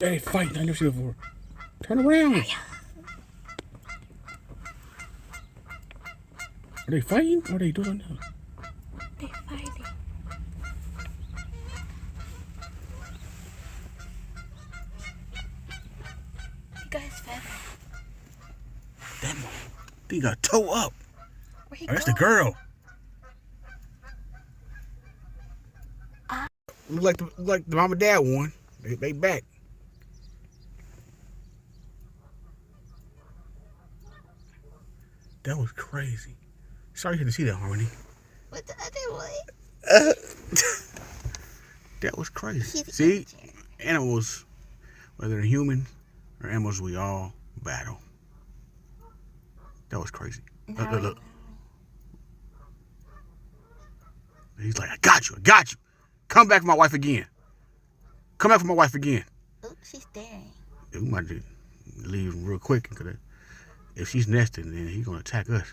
They fighting. I never seen it before. Turn around. Are they fighting? What are they doing now? They're fighting. You guys feather. That thing got toe up. Where he That's the girl. Look like the mom and dad one. They back. That was crazy. Sorry you had to see that, Harmony. What the other way? That was crazy. See, animals, whether they're human or animals, we all battle. That was crazy. Look. He's like, I got you. Come back for my wife again. Oops, she's staring. We might leave real quick because if she's nesting, then he's gonna attack us.